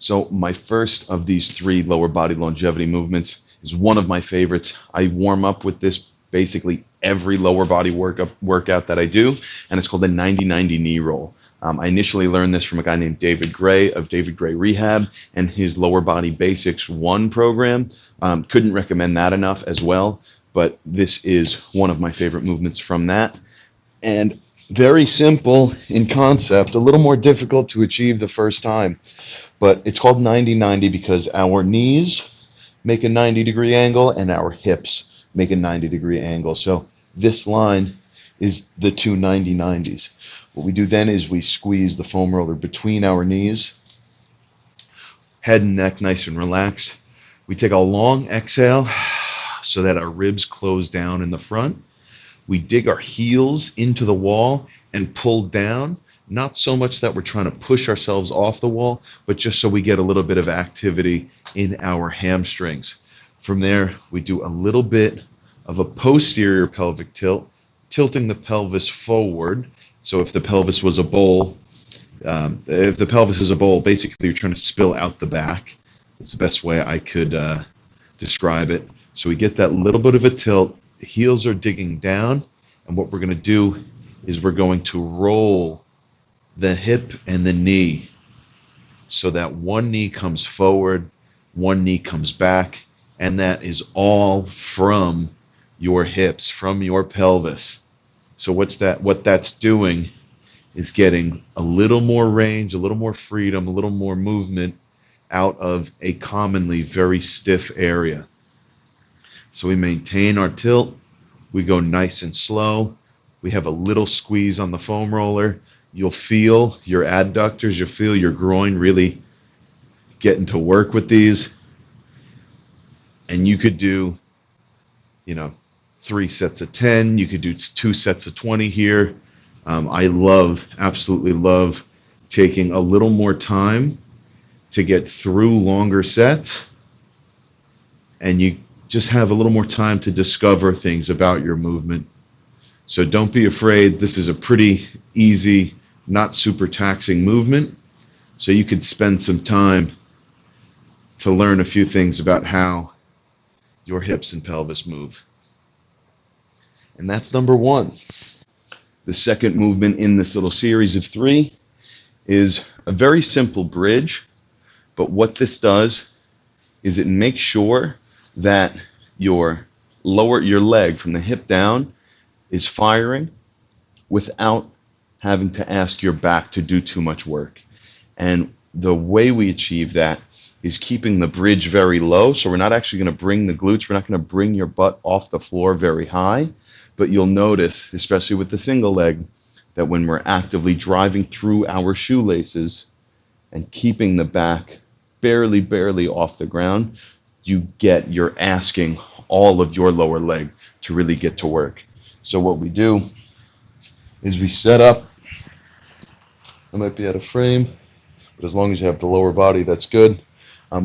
So my first of these three lower body longevity movements is one of my favorites. I warm up with this basically every lower body workout that I do, and it's called the 90-90 knee roll. I initially learned this from a guy named David Gray of David Gray Rehab and his Lower Body Basics 1 program. Couldn't recommend that enough as well, but this is one of my favorite movements from that. And very simple in concept, a little more difficult to achieve the first time. But it's called 90-90 because our knees make a 90-degree angle and our hips make a 90-degree angle. So this line is the two 90-90s. What we do then is we squeeze the foam roller between our knees, head and neck nice and relaxed. We take a long exhale so that our ribs close down in the front. We dig our heels into the wall and pull down, not so much that we're trying to push ourselves off the wall, but just so we get a little bit of activity in our hamstrings. From there, we do a little bit of a posterior pelvic tilt, tilting the pelvis forward. So if the pelvis was a bowl, basically you're trying to spill out the back. That's the best way I could describe it. So we get that little bit of a tilt. The heels are digging down, and what we're going to do is we're going to roll the hip and the knee so that one knee comes forward, one knee comes back, and that is all from your hips, from your pelvis. So what that's doing is getting a little more range, a little more freedom, a little more movement out of a commonly very stiff area. So we maintain our tilt, we go nice and slow, we have a little squeeze on the foam roller, you'll feel your adductors, you'll feel your groin really getting to work with these, and you could do, 3 sets of 10, you could do 2 sets of 20 here. I absolutely love taking a little more time to get through longer sets, and you just have a little more time to discover things about your movement. So don't be afraid. This is a pretty easy, not super taxing movement. So you could spend some time to learn a few things about how your hips and pelvis move. And that's number 1. The second movement in this little series of 3 is a very simple bridge, but what this does is it makes sure that your leg from the hip down is firing without having to ask your back to do too much work. And the way we achieve that is keeping the bridge very low. So we're not actually going to bring the glutes, we're not going to bring your butt off the floor very high, but you'll notice, especially with the single leg, that when we're actively driving through our shoelaces and keeping the back barely off the ground, you're asking all of your lower leg to really get to work. So what we do is we set up, I might be out of frame, but as long as you have the lower body, that's good.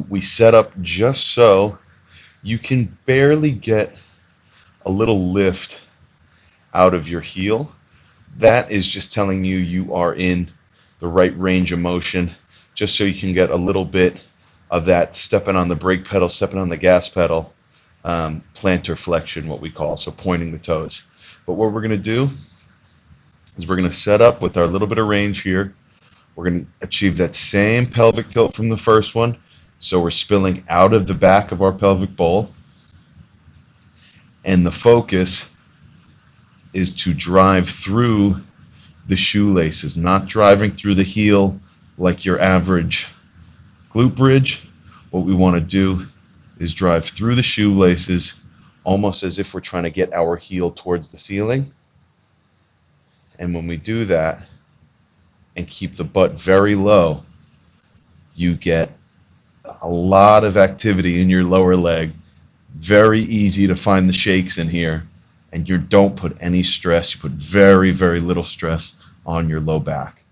We set up just so you can barely get a little lift out of your heel. That is just telling you you are in the right range of motion, just so you can get a little bit of that stepping on the brake pedal, stepping on the gas pedal, plantar flexion, what we call, so pointing the toes. But what we're going to do is we're going to set up with our little bit of range here. We're going to achieve that same pelvic tilt from the first one, so we're spilling out of the back of our pelvic bowl, and the focus is to drive through the shoelaces, not driving through the heel like your average glute bridge. What we want to do is drive through the shoelaces almost as if we're trying to get our heel towards the ceiling. And when we do that and keep the butt very low, you get a lot of activity in your lower leg. Very easy to find the shakes in here, and you don't put any stress. You put very little stress on your low back.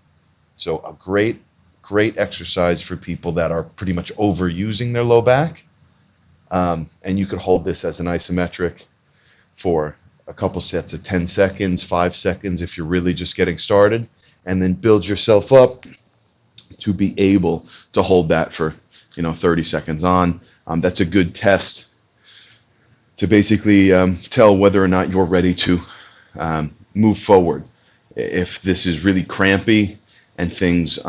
So a great exercise for people that are pretty much overusing their low back. And you could hold this as an isometric for a couple sets of 10 seconds, 5 seconds if you're really just getting started, and then build yourself up to be able to hold that for 30 seconds on. That's a good test to basically tell whether or not you're ready to move forward. If this is really crampy and things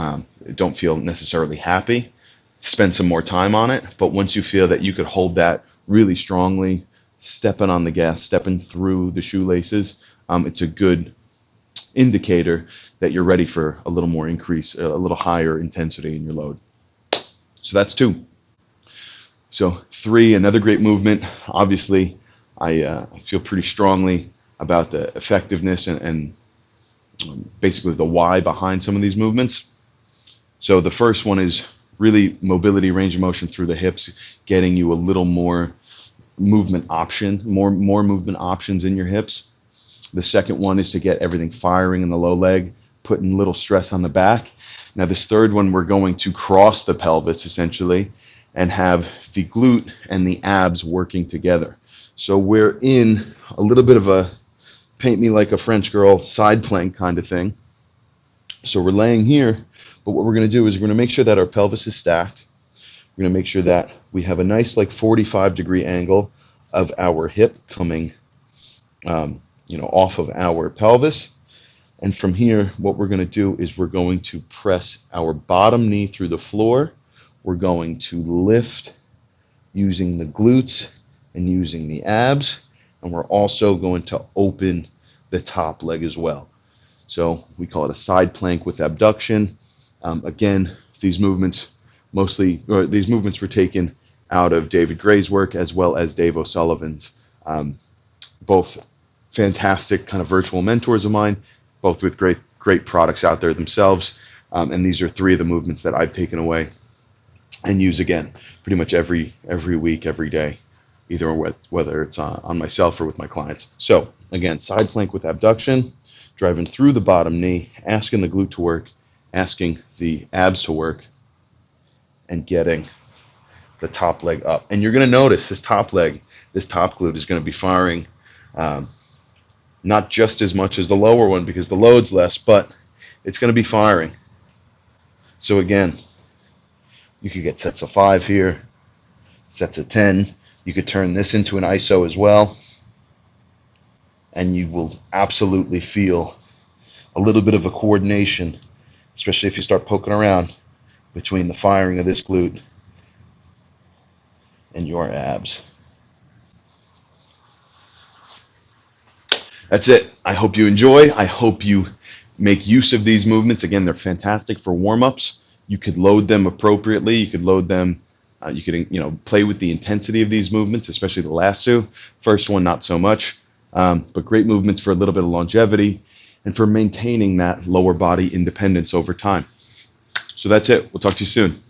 don't feel necessarily happy, spend some more time on it. But once you feel that you could hold that really strongly, stepping on the gas, stepping through the shoelaces, it's a good indicator that you're ready for a little more increase, a little higher intensity in your load. So that's 2. So 3, another great movement. Obviously, I feel pretty strongly about the effectiveness and basically the why behind some of these movements. So the first one is really mobility, range of motion through the hips, getting you a little more movement option, more movement options in your hips. The second one is to get everything firing in the low leg, putting little stress on the back. Now this third one, we're going to cross the pelvis essentially and have the glute and the abs working together. So we're in a little bit of a paint me like a French girl side plank kind of thing. So we're laying here, but what we're going to do is we're going to make sure that our pelvis is stacked. We're going to make sure that we have a nice 45-degree angle of our hip coming off of our pelvis. And from here, what we're going to do is we're going to press our bottom knee through the floor. We're going to lift using the glutes and using the abs. And we're also going to open the top leg as well. So we call it a side plank with abduction. Again, these movements were taken out of David Gray's work as well as Dave O'Sullivan's. Both fantastic kind of virtual mentors of mine, both with great products out there themselves. And these are 3 of the movements that I've taken away and use again pretty much every week, every day, either whether it's on myself or with my clients. So again, side plank with abduction, driving through the bottom knee, asking the glute to work, asking the abs to work, and getting the top leg up. And you're going to notice this top leg, this top glute is going to be firing not just as much as the lower one because the load's less, but it's going to be firing. So again, you could get sets of 5 here, sets of 10. You could turn this into an ISO as well, and you will absolutely feel a little bit of a coordination, especially if you start poking around between the firing of this glute and your abs. That's it. I hope you enjoy. I hope you make use of these movements. Again, they're fantastic for warm-ups. You could load them appropriately. You could load them. You could play with the intensity of these movements, especially the last 2. First one, not so much, but great movements for a little bit of longevity and for maintaining that lower body independence over time. So that's it. We'll talk to you soon.